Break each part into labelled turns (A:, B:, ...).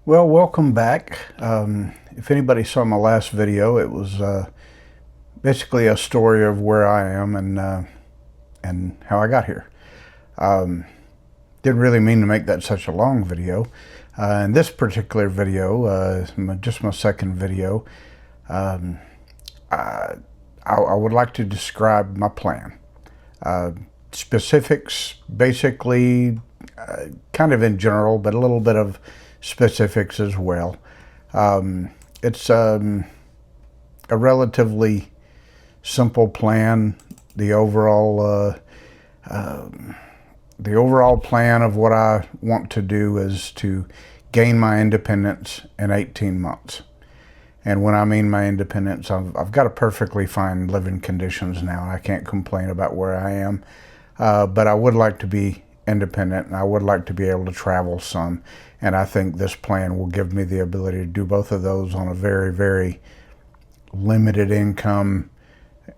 A: Well, welcome back. If anybody saw my last video, it was basically a story of where I am and how I got here. Didn't really mean to make that such a long video. In this particular video, just my second video, um, I would like to describe my plan. Specifics, basically, kind of in general, but a little bit of specifics as well. It's a relatively simple plan. The overall plan of what I want to do is to gain my independence in 18 months. And when I mean my independence, I've got a perfectly fine living conditions now. I can't complain about where I am. But I would like to be independent, and I would like to be able to travel some. And I think this plan will give me the ability to do both of those on a very, very limited income,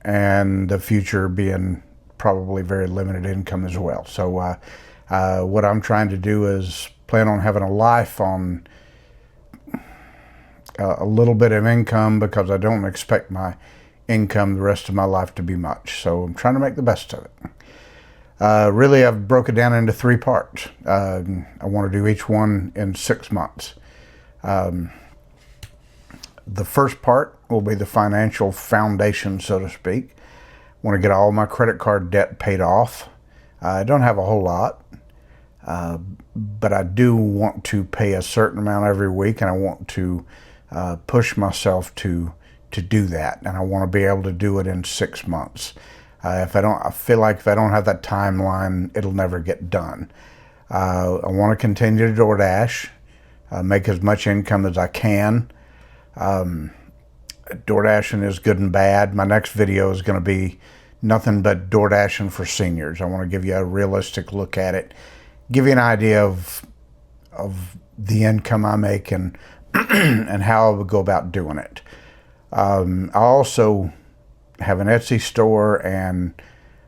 A: and the future being probably very limited income as well. So what I'm trying to do is plan on having a life on a little bit of income, because I don't expect my income the rest of my life to be much. So I'm trying to make the best of it. Really, I've broken it down into three parts. I want to do each one in 6 months. The first part will be the financial foundation, so to speak. I want to get all my credit card debt paid off. I don't have a whole lot, but I do want to pay a certain amount every week, and I want to push myself to do that, and I want to be able to do it in 6 months. I feel like if I don't have that timeline, it'll never get done. I want to continue to DoorDash, make as much income as I can. DoorDashing is good and bad. My next video is going to be nothing but DoorDashing for seniors. I want to give you a realistic look at it, give you an idea of the income I make and and how I would go about doing it. I also have an Etsy store and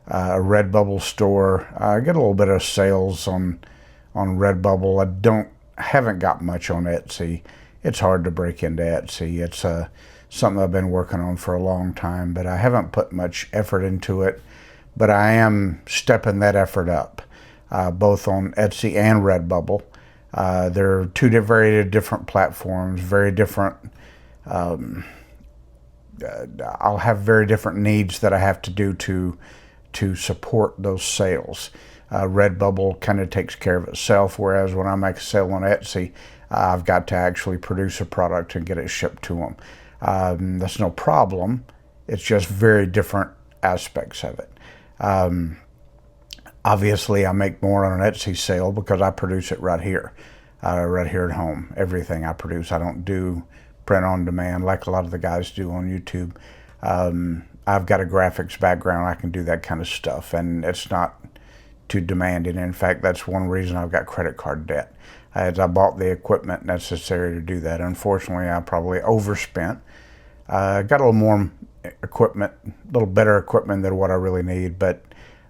A: a Redbubble store. I get a little bit of sales on Redbubble. Haven't got much on Etsy. It's hard to break into Etsy. It's something I've been working on for a long time, but I haven't put much effort into it. But I am stepping that effort up, both on Etsy and Redbubble. They're two very different platforms, very different. I'll have very different needs that I have to do to support those sales. Redbubble kind of takes care of itself, whereas when I make a sale on Etsy, I've got to actually produce a product and get it shipped to them. That's no problem. It's just very different aspects of it. Obviously, I make more on an Etsy sale because I produce it right here at home. Everything I produce, I don't do print on demand like a lot of the guys do on YouTube. I've got a graphics background. I can do that kind of stuff, and it's not too demanding. In fact, that's one reason I've got credit card debt, as I bought the equipment necessary to do that. Unfortunately, I probably overspent. Got a little more equipment, a little better equipment than what I really need, but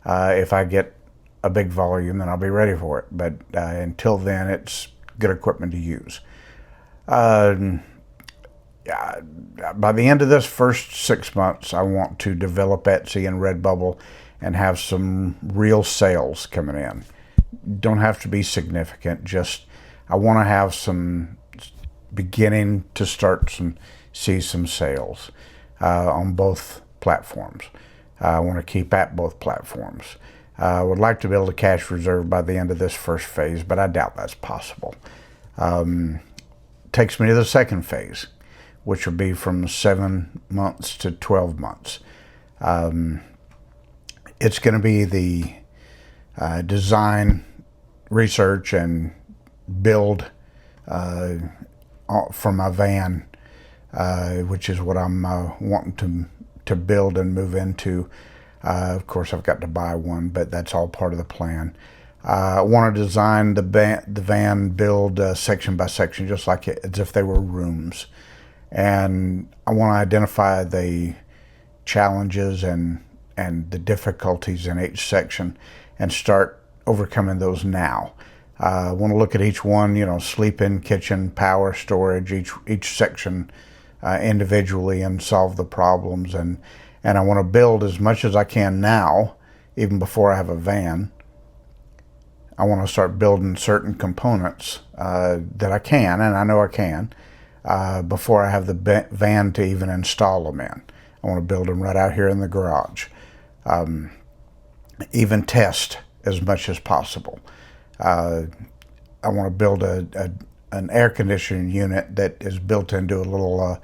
A: if I get a big volume, then I'll be ready for it. But until then, it's good equipment to use. By the end of this first 6 months, I want to develop Etsy and Redbubble and have some real sales coming in. Don't have to be significant, just I want to have some beginning to see some sales on both platforms. I want to keep at both platforms. I would like to build a cash reserve by the end of this first phase, but I doubt that's possible. Takes me to the second phase, which will be from 7 months to 12 months. It's going to be the design, research, and build for my van, which is what I'm wanting to build and move into. Of course, I've got to buy one, but that's all part of the plan. I want to design the van build section by section, just like as if they were rooms. And I want to identify the challenges and the difficulties in each section and start overcoming those now. I want to look at each one, sleep-in, kitchen, power, storage, each section individually, and solve the problems. And I want to build as much as I can now, even before I have a van. I want to start building certain components that I can, and I know I can, before I have the van to even install them in. I want to build them right out here in the garage. Even test as much as possible. I want to build an air conditioning unit that is built into a little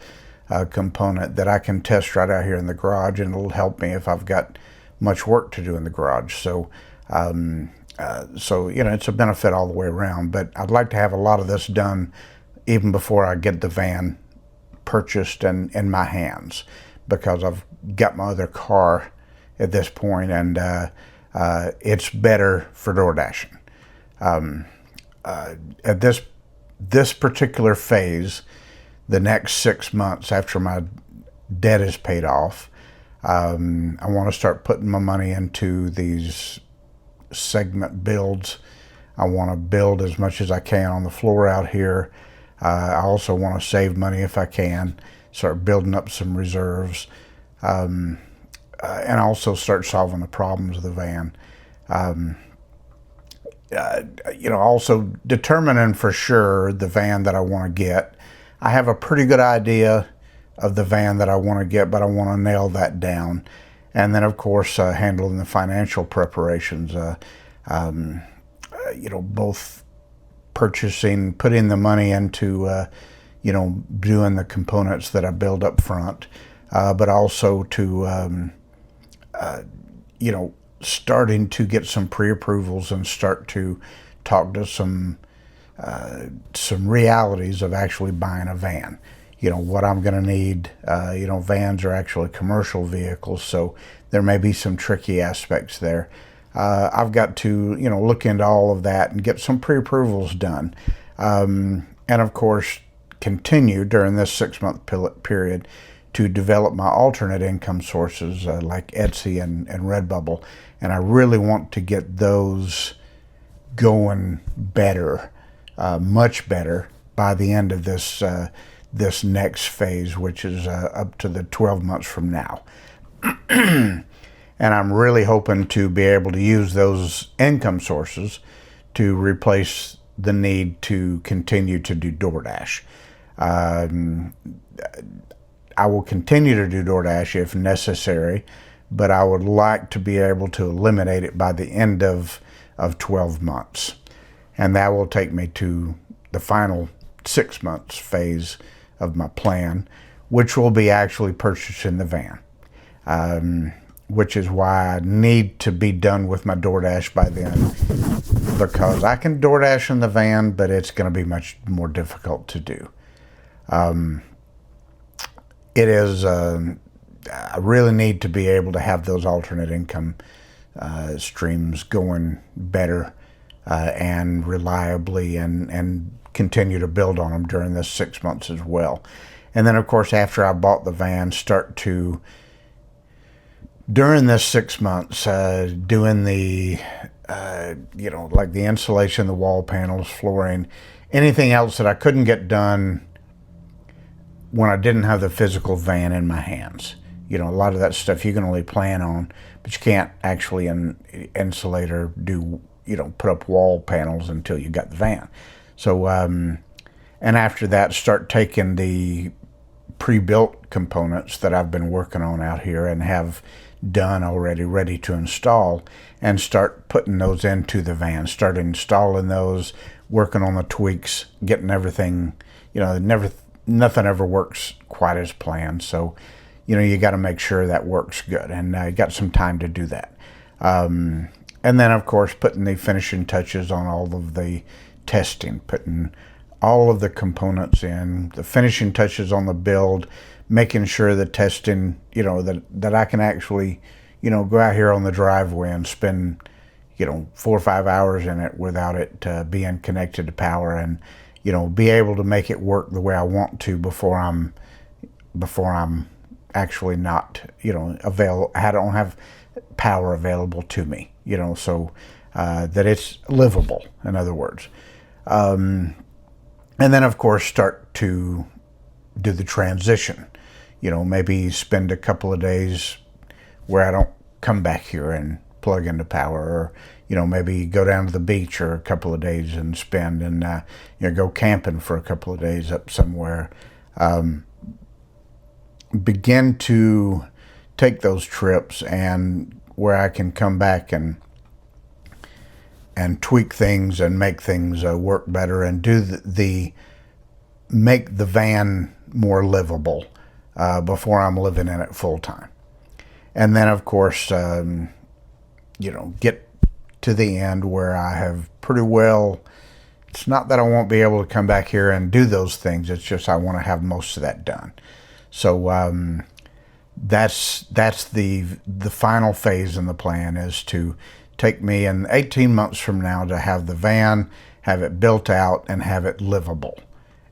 A: component that I can test right out here in the garage, and it'll help me if I've got much work to do in the garage. So it's a benefit all the way around, but I'd like to have a lot of this done even before I get the van purchased and in my hands, because I've got my other car at this point, and it's better for DoorDashing. At this particular phase, the next 6 months after my debt is paid off, I want to start putting my money into these segment builds. I want to build as much as I can on the floor out here. I also want to save money if I can, start building up some reserves, and also start solving the problems of the van. Also determining for sure the van that I want to get. I have a pretty good idea of the van that I want to get, but I want to nail that down. And then, of course, handling the financial preparations, both purchasing, putting the money into, doing the components that I build up front, but also to, starting to get some pre-approvals and start to talk to some realities of actually buying a van. What I'm going to need. Vans are actually commercial vehicles, so there may be some tricky aspects there. I've got to, look into all of that and get some pre-approvals done. And of course, continue during this 6-month period to develop my alternate income sources like Etsy and Redbubble. And I really want to get those going better, much better, by the end of this next phase, which is up to the 12 months from now. And I'm really hoping to be able to use those income sources to replace the need to continue to do DoorDash. I will continue to do DoorDash if necessary, but I would like to be able to eliminate it by the end of 12 months. And that will take me to the final 6 months phase of my plan, which will be actually purchasing the van, which is why I need to be done with my DoorDash by then, because I can DoorDash in the van, but it's going to be much more difficult to do. It is, I really need to be able to have those alternate income streams going better and reliably, and continue to build on them during this 6 months as well. And then, of course, after I bought the van, start to, during this 6 months, doing the, like the insulation, the wall panels, flooring, anything else that I couldn't get done when I didn't have the physical van in my hands. A lot of that stuff you can only plan on, but you can't actually insulate or do, put up wall panels until you got the van. So, and after that, start taking the pre-built components that I've been working on out here and have done already, ready to install, and start putting those into the van, start installing those, working on the tweaks, getting everything, nothing ever works quite as planned. So, you got to make sure that works good, and you got some time to do that. And then, of course, putting the finishing touches on all of the testing, putting all of the components in, the finishing touches on the build, making sure the testing, that I can actually, go out here on the driveway and spend, 4 or 5 hours in it without it being connected to power, and, be able to make it work the way I want to before I'm actually not, I don't have power available to me, so that it's livable, in other words. And then, of course, start to do the transition. Maybe spend a couple of days where I don't come back here and plug into power, or maybe go down to the beach for a couple of days and spend, and go camping for a couple of days up somewhere. Begin to take those trips, and where I can come back and tweak things and make things work better, and do make the van more livable before I'm living in it full time. And then, of course, get to the end where I have pretty well, it's not that I won't be able to come back here and do those things, it's just I want to have most of that done. So that's the final phase in the plan, is to take me in 18 months from now to have the van, have it built out, and have it livable,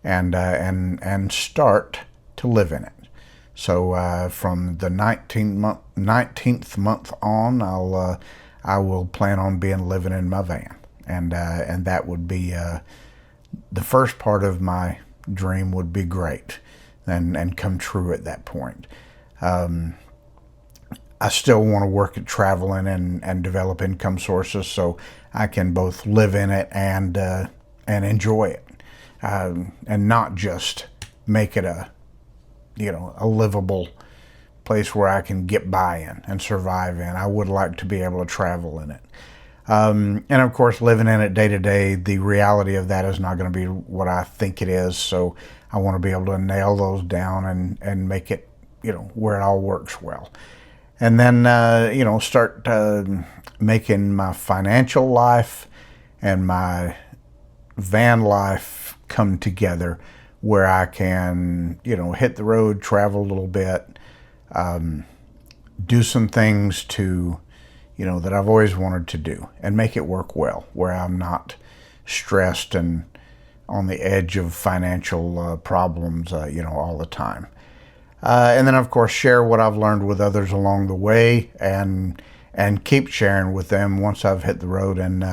A: and start to live in it. So from the 19th month on, I will plan on living in my van, and that would be the first part of my dream would be great, and come true at that point. I still want to work at traveling and develop income sources so I can both live in it and enjoy it, and not just make it a livable place where I can get by in and survive in. I would like to be able to travel in it. And of course, living in it day to day, the reality of that is not going to be what I think it is. So I want to be able to nail those down and make it, where it all works well. And then, start making my financial life and my van life come together, where I can, hit the road, travel a little bit, do some things to, that I've always wanted to do, and make it work well, where I'm not stressed and on the edge of financial problems, all the time. And then, of course, share what I've learned with others along the way, and keep sharing with them once I've hit the road, and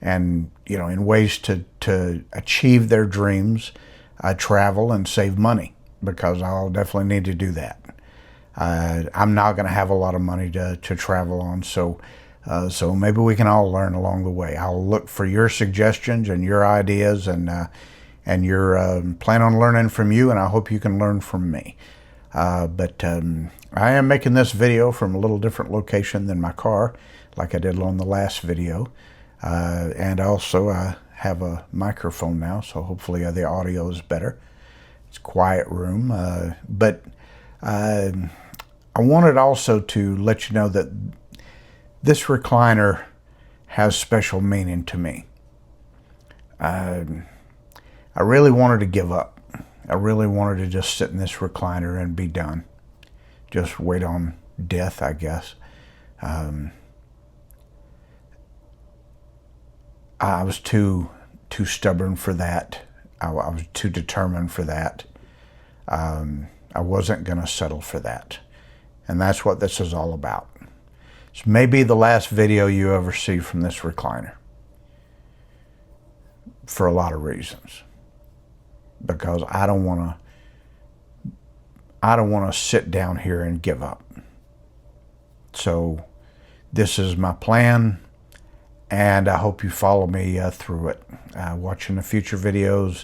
A: in ways to achieve their dreams, travel and save money, because I'll definitely need to do that. I'm not going to have a lot of money to travel on, so maybe we can all learn along the way. I'll look for your suggestions and your ideas, and your plan on learning from you, and I hope you can learn from me. But I am making this video from a little different location than my car, like I did on the last video. And also I have a microphone now, so hopefully the audio is better. It's a quiet room. But I wanted also to let you know that this recliner has special meaning to me. I really wanted to give up. I really wanted to just sit in this recliner and be done. Just wait on death, I guess. I was too stubborn for that. I was too determined for that. I wasn't going to settle for that. And that's what this is all about. This may be the last video you ever see from this recliner, for a lot of reasons. Because I don't want to sit down here and give up. So this is my plan, and I hope you follow me through it. Watching the future videos,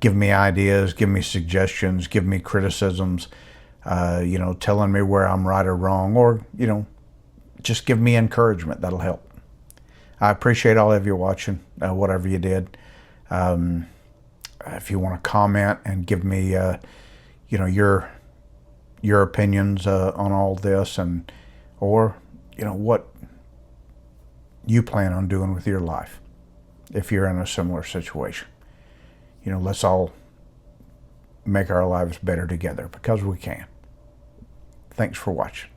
A: give me ideas, give me suggestions, give me criticisms, telling me where I'm right or wrong, or, just give me encouragement. That'll help. I appreciate all of you watching, whatever you did. If you want to comment and give me, your opinions on all this, or what you plan on doing with your life, if you're in a similar situation. Let's all make our lives better together, because we can. Thanks for watching.